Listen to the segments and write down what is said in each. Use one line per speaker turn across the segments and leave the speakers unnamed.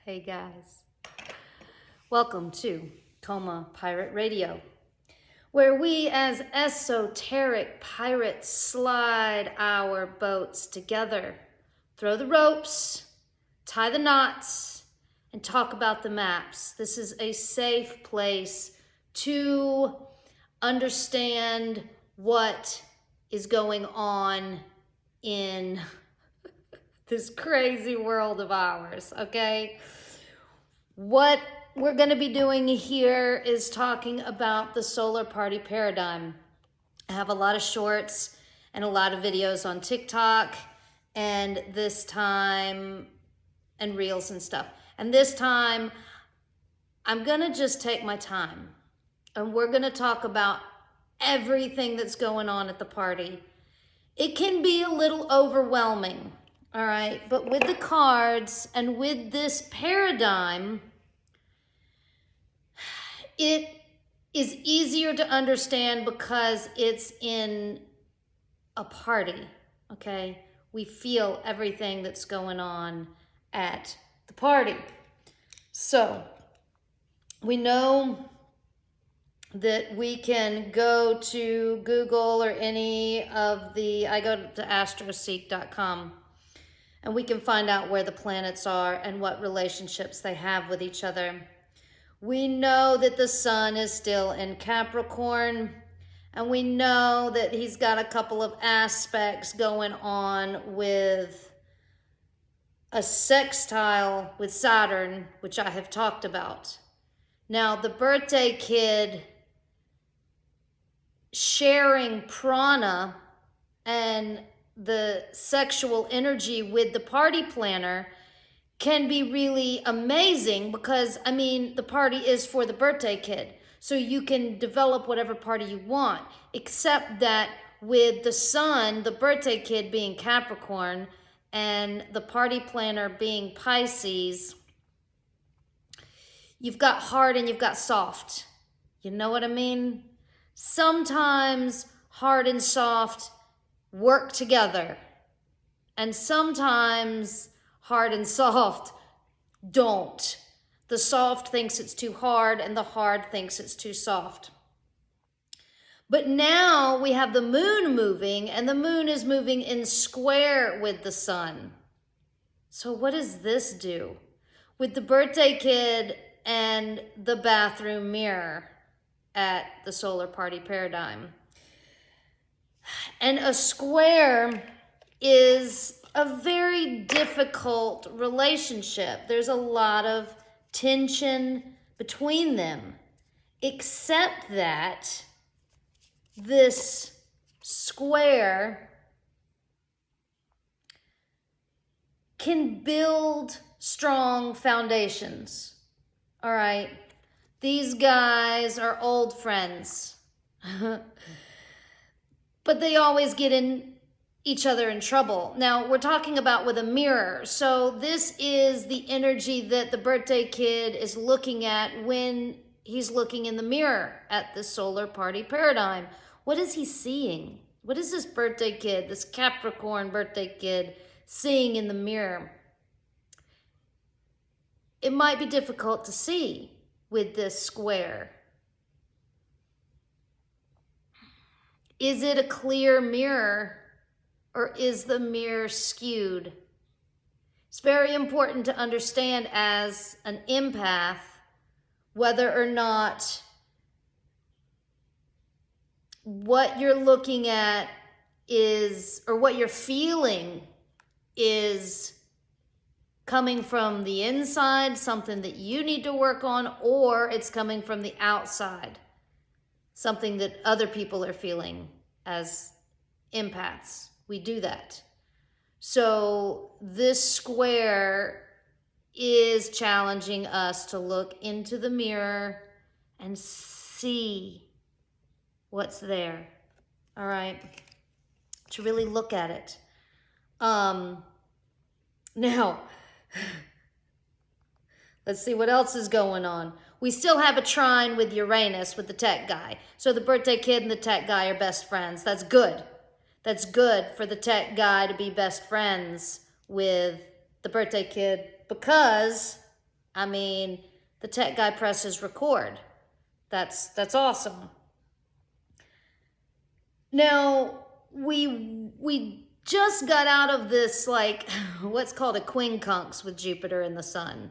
Hey guys, welcome to CoMA Pirate Radio, where we as esoteric pirates slide our boats together, throw the ropes, tie the knots, and talk about the maps. This is a safe place to understand what is going on in this crazy world of ours, okay? What we're going to be doing here is talking about the solar party paradigm. I have a lot of shorts and a lot of videos on TikTok and reels and stuff. And this time, I'm going to just take my time and we're going to talk about everything that's going on at the party. It can be a little overwhelming. All right, but with the cards and with this paradigm, it is easier to understand because it's in a party, okay? We feel everything that's going on at the party. So we know that we can go to Google or I go to astroseek.com. And we can find out where the planets are and what relationships they have with each other. We know that the sun is still in Capricorn, and we know that he's got a couple of aspects going on with a sextile with Saturn, which I have talked about. Now, the birthday kid sharing prana and the sexual energy with the party planner can be really amazing because, the party is for the birthday kid. So you can develop whatever party you want, except that with the sun, the birthday kid being Capricorn and the party planner being Pisces, you've got hard and you've got soft. You know what I mean? Sometimes hard and soft work together, and sometimes hard and soft don't. The soft thinks it's too hard and the hard thinks it's too soft. But now we have the moon moving, and the moon is moving in square with the sun. So what does this do with the birthday kid and the bathroom mirror at the solar party paradigm? And a square is a very difficult relationship. There's a lot of tension between them, except that this square can build strong foundations. All right, these guys are old friends. But they always get each other in trouble. Now, we're talking about with a mirror. So this is the energy that the birthday kid is looking at when he's looking in the mirror at the solar party paradigm. What is he seeing? What is this birthday kid, this Capricorn birthday kid, seeing in the mirror? It might be difficult to see with this square. Is it a clear mirror, or is the mirror skewed? It's very important to understand as an empath whether or not what you're looking at is, or what you're feeling is coming from the inside, something that you need to work on, or it's coming from the outside, something that other people are feeling. As empaths, we do that. So this square is challenging us to look into the mirror and see what's there. All right, to really look at it. Now, let's see what else is going on. We still have a trine with Uranus, with the tech guy. So the birthday kid and the tech guy are best friends. That's good. That's good for the tech guy to be best friends with the birthday kid because I mean, the tech guy presses record. That's awesome. Now, we just got out of this, like, what's called a quincunx with Jupiter and the sun.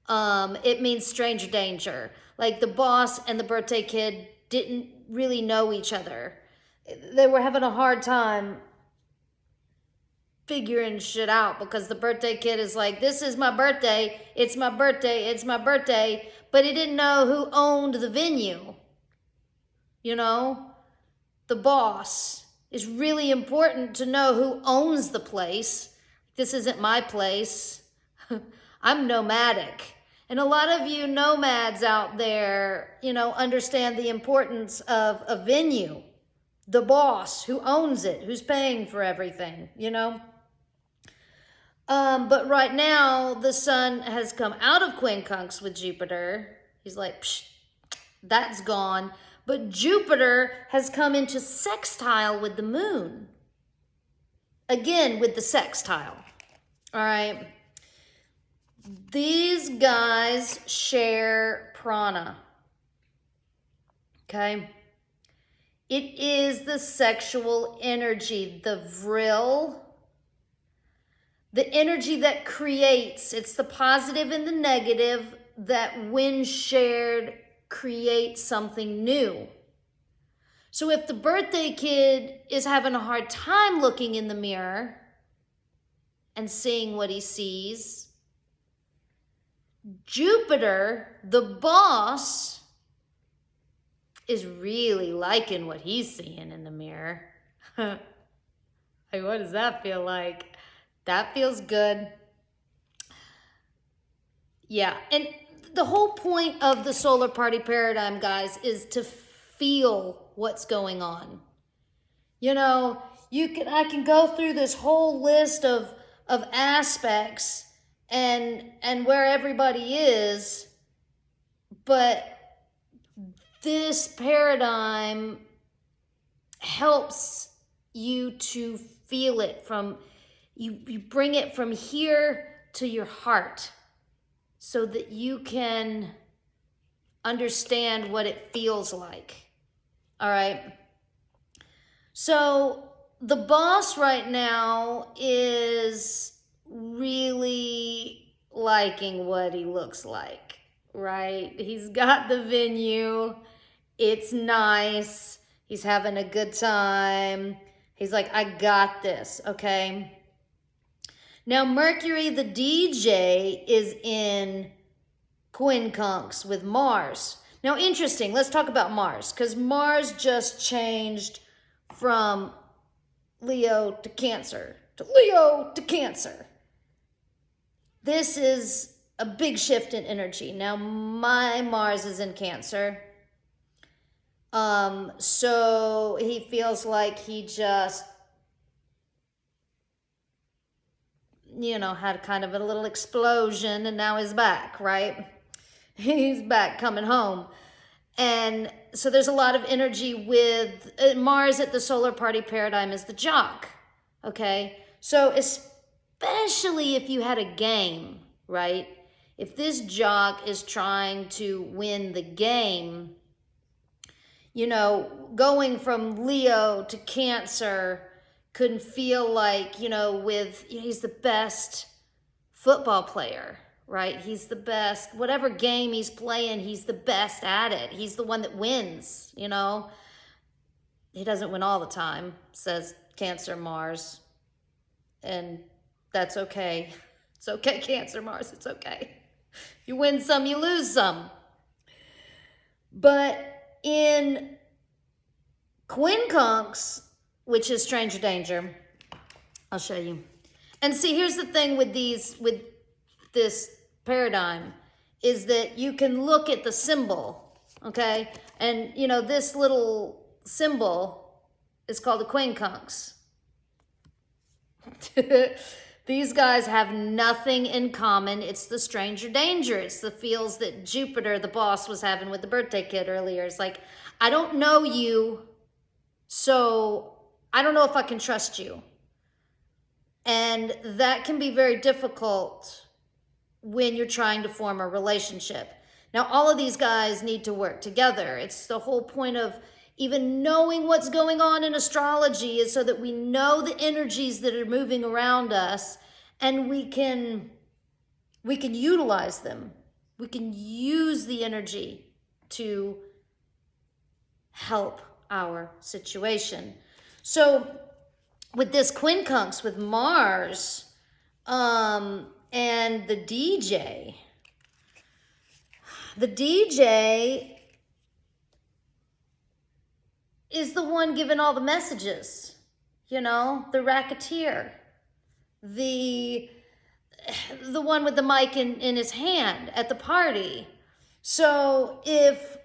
It means stranger danger. Like, the boss and the birthday kid didn't really know each other. They were having a hard time figuring shit out because the birthday kid is like, this is my birthday, it's my birthday, it's my birthday, but he didn't know who owned the venue. You know, the boss. It's really important to know who owns the place. This isn't my place. I'm nomadic. And a lot of you nomads out there, you know, understand the importance of a venue, the boss, who owns it, who's paying for everything, you know. But right now, the sun has come out of quincunx with Jupiter. He's like, psh, that's gone. But Jupiter has come into sextile with the moon. Again, with the sextile. All right. These guys share prana. Okay. It is the sexual energy, the vril, the energy that creates. It's the positive and the negative that, when shared, create something new. So if the birthday kid is having a hard time looking in the mirror and seeing what he sees, Jupiter, the boss, is really liking what he's seeing in the mirror. Like, what does that feel like? That feels good. Yeah, and the whole point of the solar party paradigm, guys, is to feel what's going on. You know, I can go through this whole list of aspects and where everybody is, but this paradigm helps you to feel it from you bring it from here to your heart so that you can understand what it feels like. All right. So the boss right now is really liking what he looks like, right? He's got the venue. It's nice. He's having a good time. He's like, I got this, okay? Now, Mercury, the DJ, is in quincunx with Mars. Now, interesting. Let's talk about Mars, because Mars just changed from Leo to Cancer, to Leo to Cancer. This is a big shift in energy. Now, my Mars is in Cancer. So he feels like he just, you know, had kind of a little explosion and now he's back, right? He's back coming home. And so there's a lot of energy with Mars at the solar party paradigm is the jock, okay? So especially if you had a game, right? If this jock is trying to win the game, you know, going from Leo to Cancer couldn't feel like, you know, he's the best football player, right? He's the best, whatever game he's playing, he's the best at it. He's the one that wins, you know. He doesn't win all the time, says Cancer Mars. And that's okay. It's okay, Cancer Mars, it's okay. You win some, you lose some. But in quincunx, which is stranger danger, I'll show you. And see, here's the thing with this paradigm, is that you can look at the symbol, okay? And, you know, this little symbol is called a quincunx. These guys have nothing in common. It's the stranger danger. It's the feels that Jupiter, the boss, was having with the birthday kid earlier. It's like, I don't know you, so I don't know if I can trust you. And that can be very difficult when you're trying to form a relationship. Now, all of these guys need to work together. It's the whole point of even knowing what's going on in astrology, is so that we know the energies that are moving around us, and we can utilize them. We can use the energy to help our situation. So with this quincunx with Mars and the DJ is the one giving all the messages, you know, the racketeer, the one with the mic in his hand at the party. So if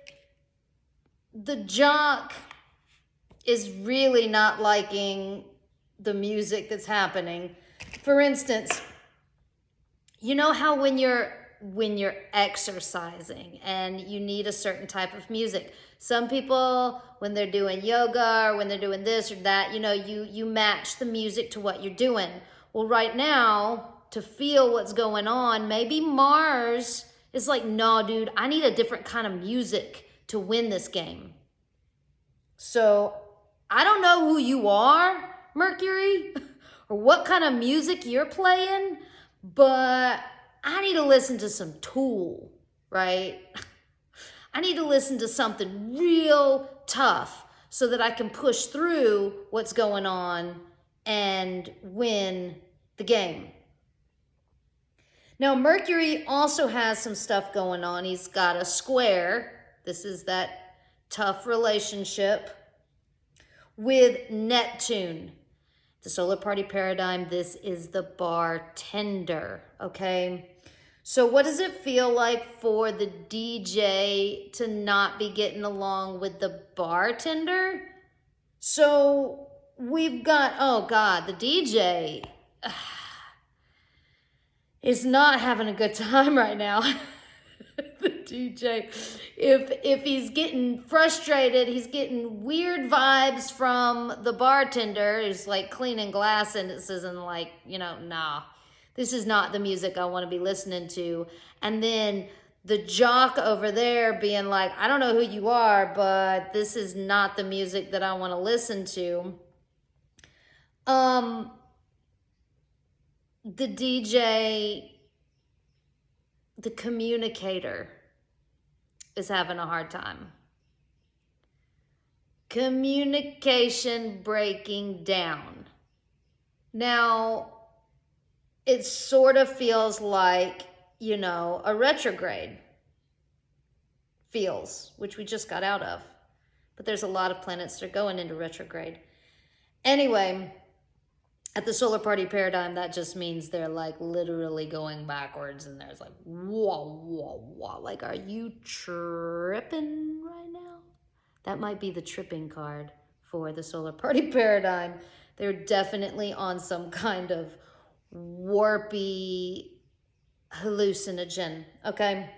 the jock is really not liking the music that's happening, for instance, you know how when you're exercising and you need a certain type of music, some people, when they're doing yoga or when they're doing this or that, you know, you match the music to what you're doing. Well, right now, to feel what's going on, maybe Mars is like, no, dude, I need a different kind of music to win this game. So I don't know who you are, Mercury, or what kind of music you're playing, but I need to listen to some Tool, right? I need to listen to something real tough so that I can push through what's going on and win the game. Now, Mercury also has some stuff going on. He's got a square. This is that tough relationship with Neptune. The solar party paradigm, this is the bartender, okay? So what does it feel like for the DJ to not be getting along with the bartender? So we've got, oh God, the DJ is not having a good time right now. The DJ, if he's getting frustrated, he's getting weird vibes from the bartender who's like cleaning glass, and it says, and like, you know, nah, this is not the music I want to be listening to. And then the jock over there being like, I don't know who you are, but this is not the music that I want to listen to. The DJ, the communicator, is having a hard time. Communication breaking down. Now, it sort of feels like, you know, a retrograde feels, which we just got out of. But there's a lot of planets that are going into retrograde. Anyway, at the solar party paradigm, that just means they're like literally going backwards, and there's like, whoa, whoa, whoa. Like, are you tripping right now? That might be the tripping card for the solar party paradigm. They're definitely on some kind of warpy hallucinogen, okay?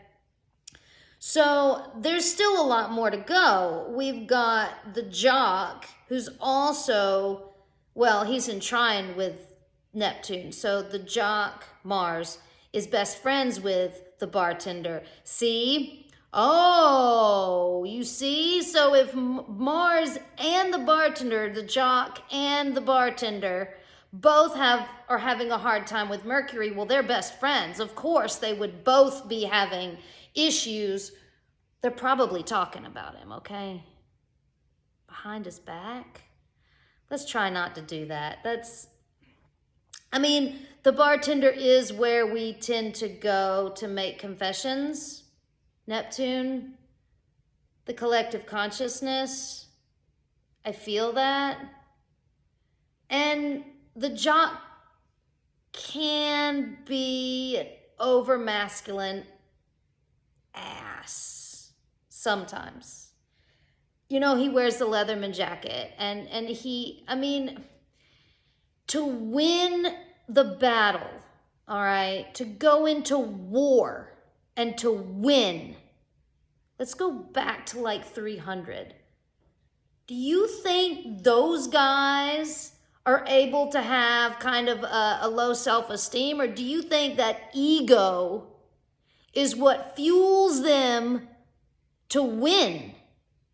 So there's still a lot more to go. We've got the jock, who's also, well, he's in trine with Neptune. So the jock, Mars, is best friends with the bartender. See? Oh, you see? So if Mars and the bartender, the jock and the bartender, both are having a hard time with Mercury, well, they're best friends. Of course, they would both be having issues. They're probably talking about him, okay? Behind his back? Let's try not to do that. The bartender is where we tend to go to make confessions. Neptune, the collective consciousness. I feel that. And the jock can be over masculine ass sometimes. You know, he wears the Leatherman jacket, and to win the battle, all right, to go into war and to win. Let's go back to like 300. Do you think those guys are able to have kind of a low self-esteem? Or do you think that ego is what fuels them to win?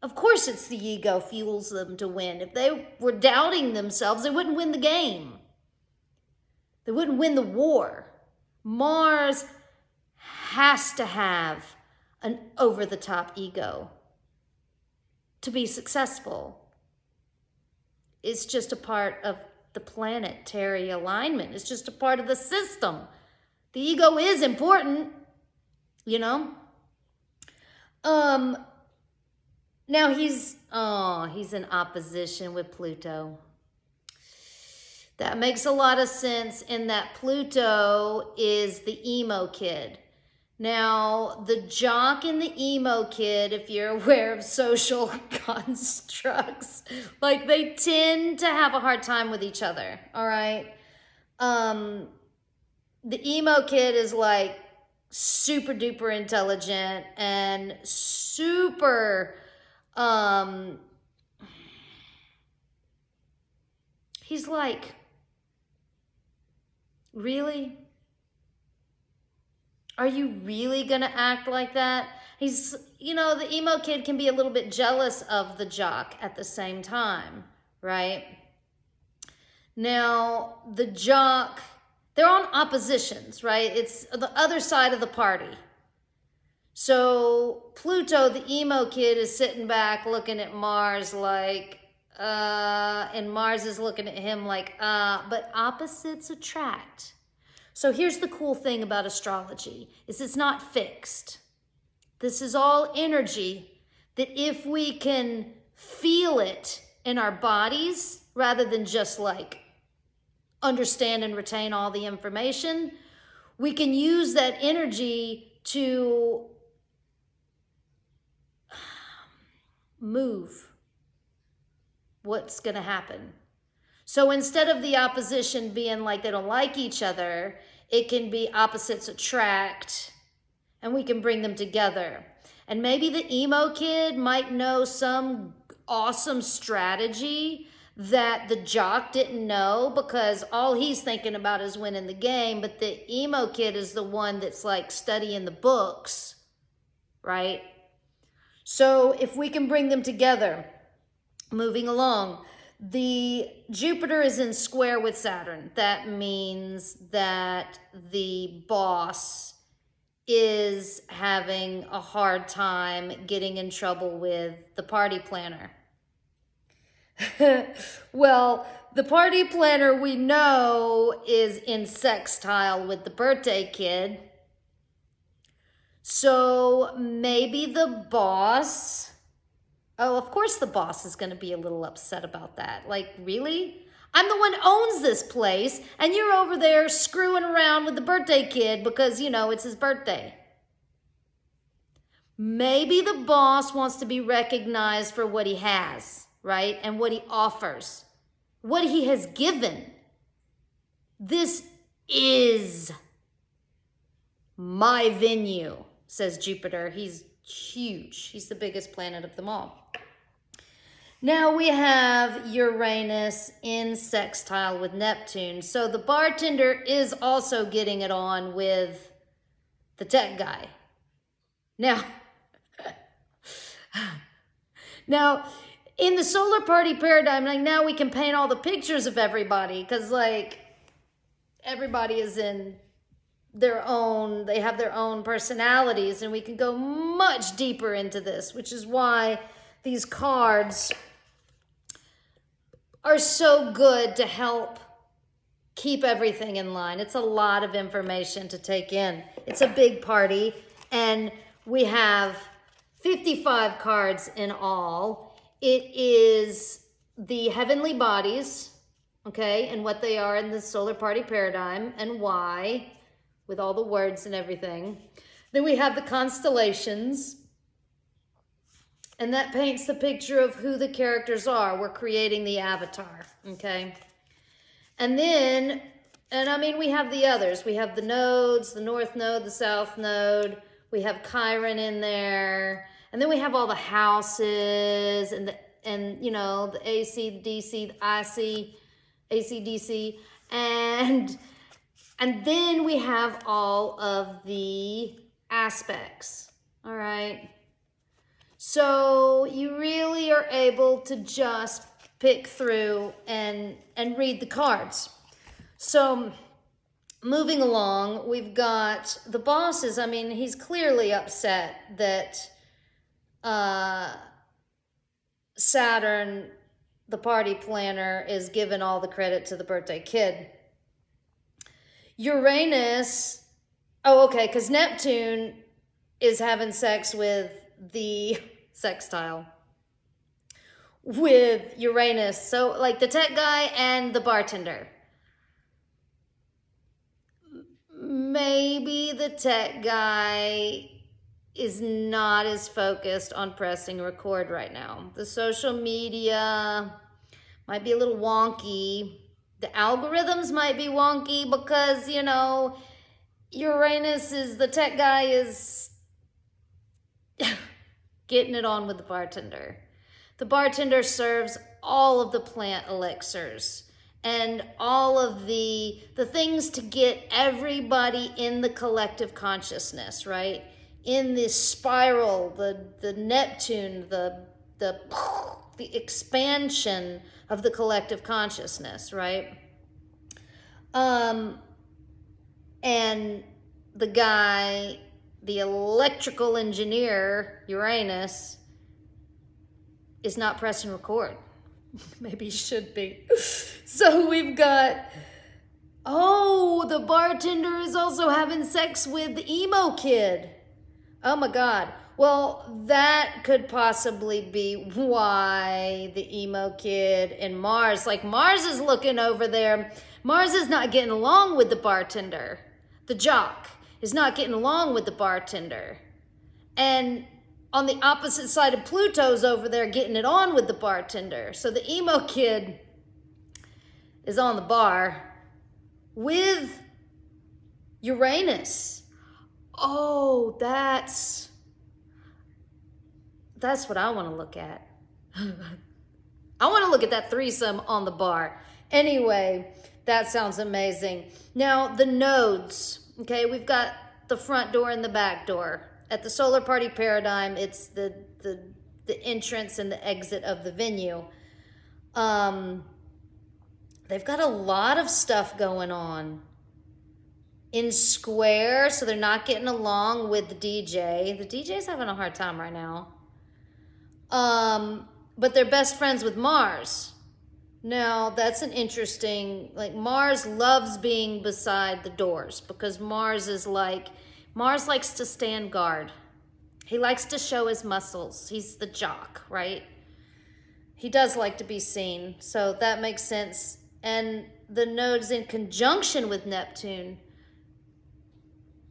Of course it's the ego fuels them to win. If they were doubting themselves, they wouldn't win the game. They wouldn't win the war. Mars has to have an over-the-top ego to be successful. It's just a part of the planetary alignment. It's just a part of the system. The ego is important, you know? Now he's in opposition with Pluto. That makes a lot of sense in that Pluto is the emo kid. Now, the jock and the emo kid, if you're aware of social constructs, like they tend to have a hard time with each other, all right? The emo kid is like super duper intelligent and super, he's like, really? Are you really gonna act like that? He's, you know, the emo kid can be a little bit jealous of the jock at the same time, right? Now, the jock, they're on oppositions, right? It's the other side of the party. So Pluto, the emo kid, is sitting back looking at Mars like, and Mars is looking at him like, but opposites attract. So here's the cool thing about astrology, is it's not fixed. This is all energy that if we can feel it in our bodies, rather than just like understand and retain all the information, we can use that energy to move what's going to happen. So instead of the opposition being like they don't like each other, it can be opposites attract, and we can bring them together. And maybe the emo kid might know some awesome strategy that the jock didn't know, because all he's thinking about is winning the game, but the emo kid is the one that's like studying the books, right? So if we can bring them together, moving along, the Jupiter is in square with Saturn. That means that the boss is having a hard time getting in trouble with the party planner. Well, the party planner we know is in sextile with the birthday kid. So maybe the boss, oh, of course the boss is going to be a little upset about that. Like, really? I'm the one who owns this place, and you're over there screwing around with the birthday kid because, you know, it's his birthday. Maybe the boss wants to be recognized for what he has, right? And what he offers, what he has given. This is my venue, says Jupiter. He's huge. He's the biggest planet of them all. Now we have Uranus in sextile with Neptune. So the bartender is also getting it on with the tech guy. Now, in the solar party paradigm, like now we can paint all the pictures of everybody, because like everybody is in their own, they have their own personalities, and we can go much deeper into this, which is why these cards are so good to help keep everything in line. It's a lot of information to take in. It's a big party, and we have 55 cards in all. It is the heavenly bodies, okay, and what they are in the solar party paradigm and why, with all the words and everything. Then we have the constellations, and that paints the picture of who the characters are. We're creating the avatar, okay? And then, and I mean, we have the others. We have the nodes, the north node, the south node. We have Chiron in there. And then we have all the houses and you know, the AC, the DC, the IC, AC/DC, and then we have all of the aspects. All right. So you really are able to just pick through and read the cards. So moving along, we've got the bosses. I mean, he's clearly upset that Saturn, the party planner, is giving all the credit to the birthday kid. Uranus, oh, okay, because Neptune is having sex with the sextile with Uranus. So, like, the tech guy and the bartender. Maybe the tech guy is not as focused on pressing record right now. The social media might be a little wonky. The algorithms might be wonky because, you know, Uranus is, the tech guy is getting it on with the bartender. The bartender serves all of the plant elixirs and all of the things to get everybody in the collective consciousness, right? In this spiral, the Neptune, the expansion of the collective consciousness, right? And the guy, the electrical engineer, Uranus, is not pressing record. Maybe he should be. So we've got, oh, the bartender is also having sex with the emo kid. Oh my God. Well, that could possibly be why the emo kid and Mars, like Mars is looking over there. Mars is not getting along with the bartender. The jock is not getting along with the bartender. And on the opposite side of Pluto's over there getting it on with the bartender. So the emo kid is on the bar with Uranus. Oh, that's what I want to look at. I want to look at that threesome on the bar. Anyway, that sounds amazing. Now, the nodes. Okay, we've got the front door and the back door. At the Solar Party Paradigm, it's the entrance and the exit of the venue. They've got a lot of stuff going on. In square, so they're not getting along with the DJ. The DJ's having a hard time right now. But they're best friends with Mars. Now, that's an interesting, like, Mars loves being beside the doors because Mars likes to stand guard. He likes to show his muscles. He's the jock, right? He does like to be seen, so that makes sense. And the node's in conjunction with Neptune.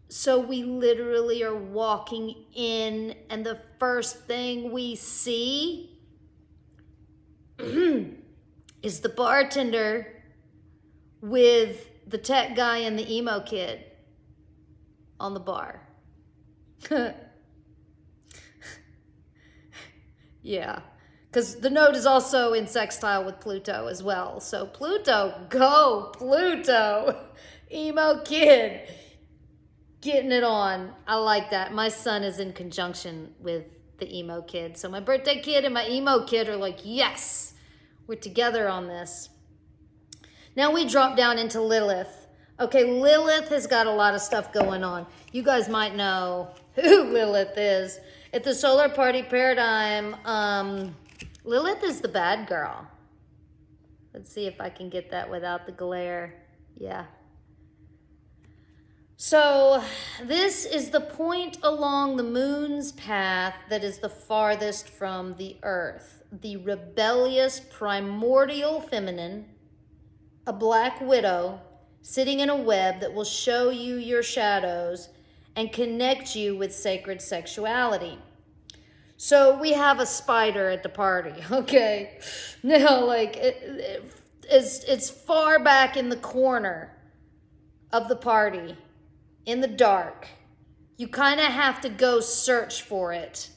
So we literally are walking in, and the first thing we see is the bartender with the tech guy and the emo kid on the bar. Yeah, because the node is also in sextile with Pluto as well. So Pluto, go Pluto, emo kid, getting it on. I like that. My son is in conjunction with the emo kid. So my birthday kid and my emo kid are like, yes, we're together on this. Now we drop down into Lilith. Okay, Lilith has got a lot of stuff going on. You guys might know who Lilith is. At the Solar Party Paradigm, Lilith is the bad girl. Let's see if I can get that without the glare. Yeah. So this is the point along the moon's path that is the farthest from the earth. The rebellious primordial feminine, a black widow, sitting in a web that will show you your shadows and connect you with sacred sexuality. So we have a spider at the party, okay? Now, like, it's far back in the corner of the party, in the dark. You kind of have to go search for it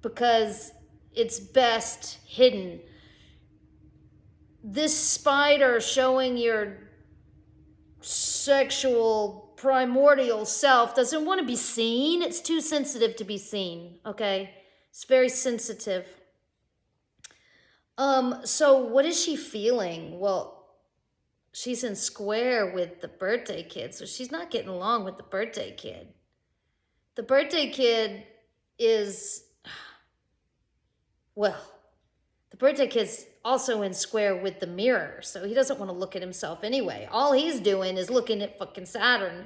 because it's best hidden. this spider showing your sexual primordial self doesn't want to be seen. It's too sensitive to be seen, okay? It's very sensitive. So what is she feeling? Well, she's in square with the birthday kid, so she's not getting along with the birthday kid. The birthday kid is, well, the birthday kid's also in square with the mirror, so he doesn't want to look at himself anyway. All he's doing is looking at fucking Saturn,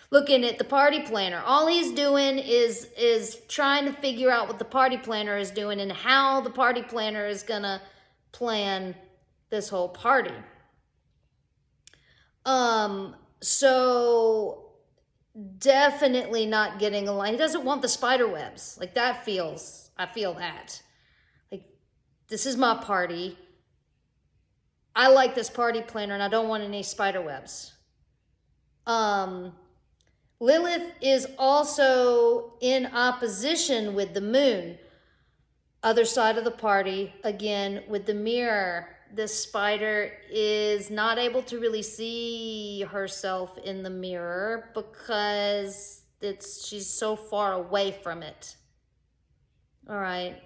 looking at the party planner. All he's doing is trying to figure out what the party planner is doing and how the party planner is gonna plan this whole party. So definitely not getting along. He doesn't want the spider webs. Like I feel that. Like, this is my party. I like this party planner and I don't want any spider webs. Lilith is also in opposition with the moon. Other side of the party, again, with the mirror. This spider is not able to really see herself in the mirror because she's so far away from it. All right.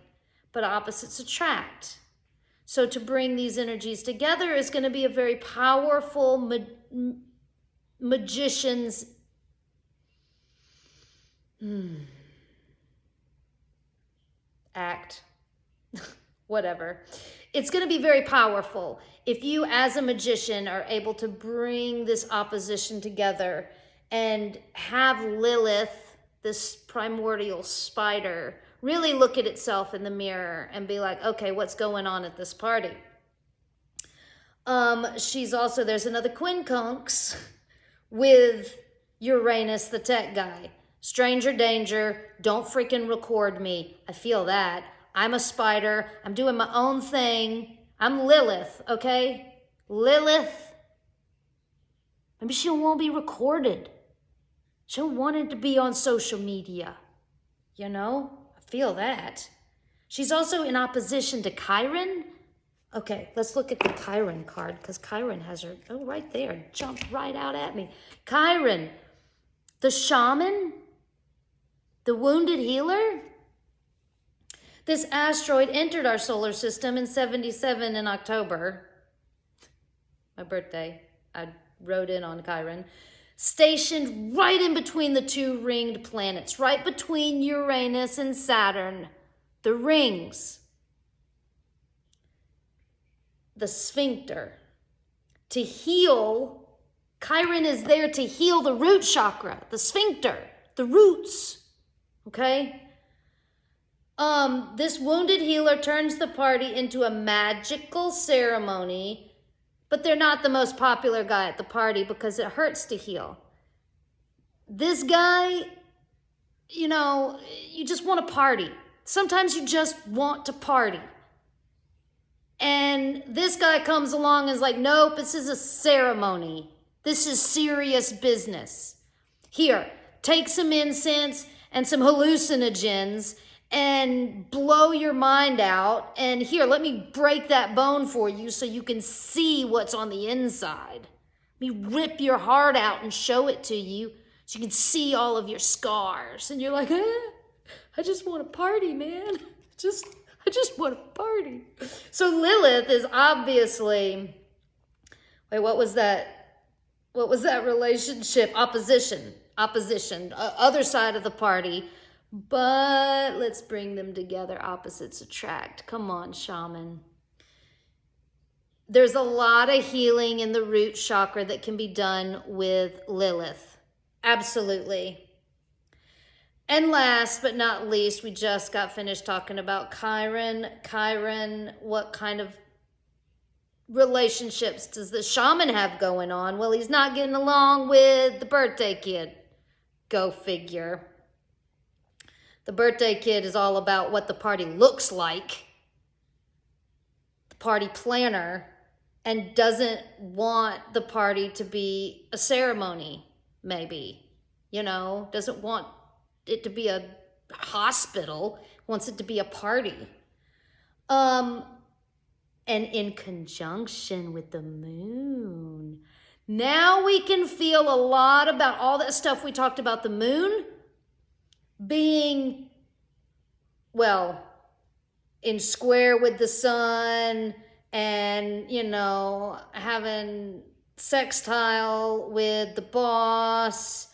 But opposites attract. So to bring these energies together is going to be a very powerful magician's act. Whatever. It's going to be very powerful if you as a magician are able to bring this opposition together and have Lilith, this primordial spider, really look at itself in the mirror and be like, okay, what's going on at this party? There's another quincunx with Uranus, the tech guy. Stranger danger, don't freaking record me. I feel that. I'm a spider. I'm doing my own thing. I'm Lilith, okay? Lilith. Maybe she don't want to be recorded. She don't want it to be on social media. You know? I feel that. She's also in opposition to Chiron. Okay, let's look at the Chiron card because Chiron has her, oh, right there. Jumped right out at me. Chiron, the shaman, the wounded healer. This asteroid entered our solar system in 77 in October. My birthday. I rode in on Chiron. Stationed right in between the two ringed planets, right between Uranus and Saturn. The rings. The sphincter. To heal, Chiron is there to heal the root chakra, the sphincter, the roots. Okay? This wounded healer turns the party into a magical ceremony, but they're not the most popular guy at the party because it hurts to heal. This guy, you know, you just want to party. Sometimes you just want to party. And this guy comes along and is like, nope, this is a ceremony. This is serious business. Here, take some incense and some hallucinogens and blow your mind out. And here, let me break that bone for you so you can see what's on the inside. Let me rip your heart out and show it to you so you can see all of your scars. And you're like, I just want to party, man. I just want to party. So Lilith is obviously, wait, what was that? What was that relationship? Opposition, other side of the party. But let's bring them together. Opposites attract. Come on, shaman. There's a lot of healing in the root chakra that can be done with Lilith. Absolutely. And last but not least, we just got finished talking about Chiron. Chiron, what kind of relationships does the shaman have going on? Well, he's not getting along with the birthday kid. Go figure. The birthday kid is all about what the party looks like. The party planner, and doesn't want the party to be a ceremony, maybe. You know, doesn't want it to be a hospital, wants it to be a party. and in conjunction with the moon. Now we can feel a lot about all that stuff we talked about the moon being, well, in square with the sun and, you know, having sextile with the boss.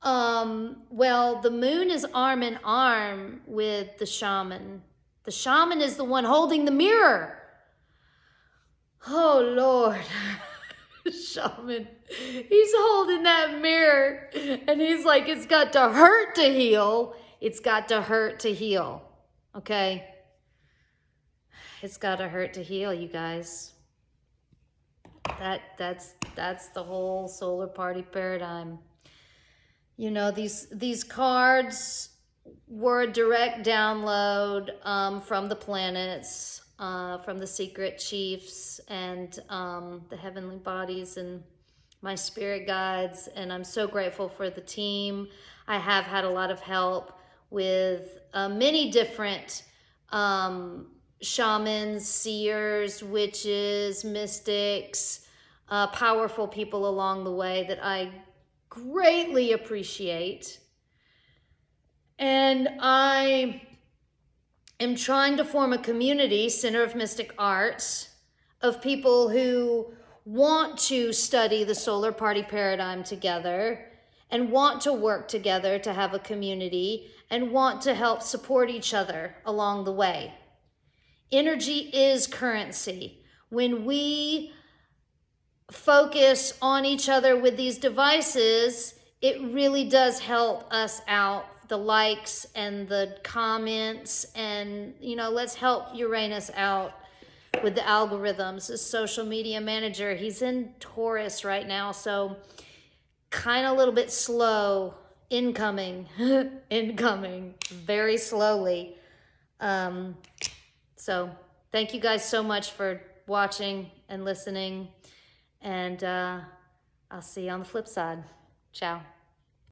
Well, the moon is arm in arm with the shaman. The shaman is the one holding the mirror. Oh, Lord. Shaman, he's holding that mirror and he's like, it's got to hurt to heal. It's got to hurt to heal. Okay? It's got to hurt to heal, you guys. That's the whole solar party paradigm. You know, these cards were a direct download from the planets, from the secret chiefs and the heavenly bodies and my spirit guides. And I'm so grateful for the team. I have had a lot of help with many different shamans, seers, witches, mystics, powerful people along the way that I greatly appreciate. And I am trying to form a community, Center of Mystic Arts, of people who want to study the solar party paradigm together and want to work together to have a community and want to help support each other along the way. Energy is currency. When we focus on each other with these devices, it really does help us out. The likes and the comments and, you know, let's help Uranus out with the algorithms. His social media manager, he's in Taurus right now, so kind of a little bit slow incoming, incoming very slowly. So thank you guys so much for watching and listening. And I'll see you on the flip side. Ciao.